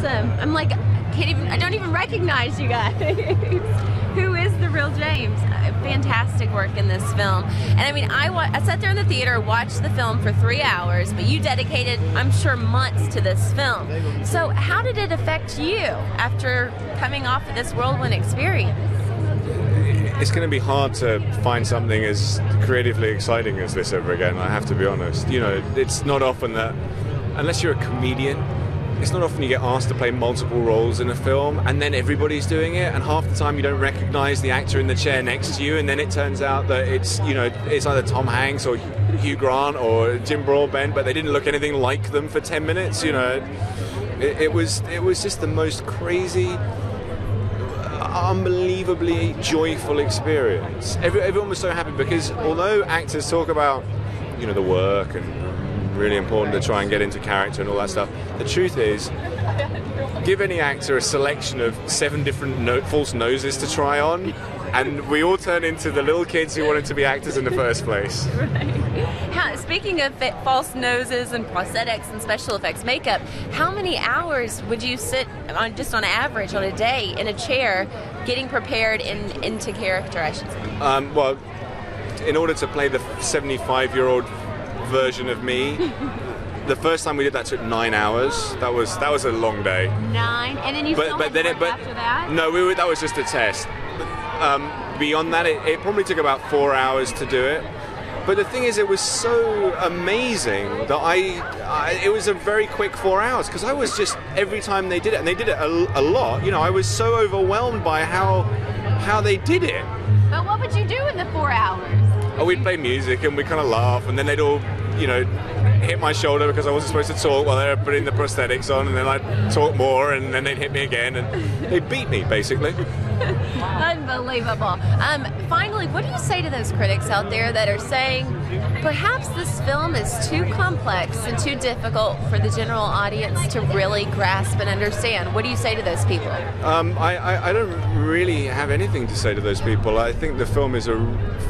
awesome. I'm like, I don't even recognize you guys. Who is the real James? Fantastic work in this film. And I mean, I sat there in the theater, watched the film for 3 hours, but you dedicated, I'm sure, months to this film. So how did it affect you after coming off of this whirlwind experience? It's going to be hard to find something as creatively exciting as this ever again, I have to be honest. You know, it's not often that, unless you're a comedian, it's not often you get asked to play multiple roles in a film and then everybody's doing it, and half the time you don't recognize the actor in the chair next to you, and then it turns out that it's, you know, it's either Tom Hanks or Hugh Grant or Jim Broadbent, but they didn't look anything like them for 10 minutes, you know. It was just the most crazy, unbelievably joyful experience. Everyone was so happy because although actors talk about, you know, the work and really important to try and get into character and all that stuff, the truth is, give any actor a selection of 7 different false noses to try on, and we all turn into the little kids who wanted to be actors in the first place. Right. Speaking of false noses and prosthetics and special effects makeup, how many hours would you sit on, just on average, on a day in a chair getting prepared into character, I should say? Well, in order to play the 75-year-old version of me, the first time we did that took 9 hours. That was a long day. 9, and then you still had to work after that? No, that was just a test. Beyond that, it probably took about 4 hours to do it. But the thing is, it was so amazing that it was a very quick 4 hours, because I was just, every time they did it, and they did it a lot, you know, I was so overwhelmed by how they did it. But what would you do in the 4 hours? Oh, we'd play music and we'd kind of laugh, and then they'd all, you know, hit my shoulder because I wasn't supposed to talk while they were putting the prosthetics on, and then I'd talk more, and then they'd hit me again, and they'd beat me, basically. Unbelievable. Finally, what do you say to those critics out there that are saying perhaps this film is too complex and too difficult for the general audience to really grasp and understand? What do you say to those people? I don't really have anything to say to those people. I think the film is a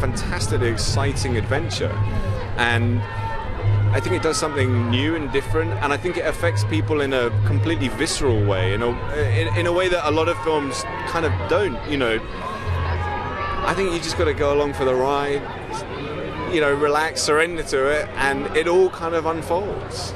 fantastically exciting adventure, and I think it does something new and different, and I think it affects people in a completely visceral way, in a way that a lot of films kind of don't, you know. I think you just got to go along for the ride, you know, relax, surrender to it, and it all kind of unfolds.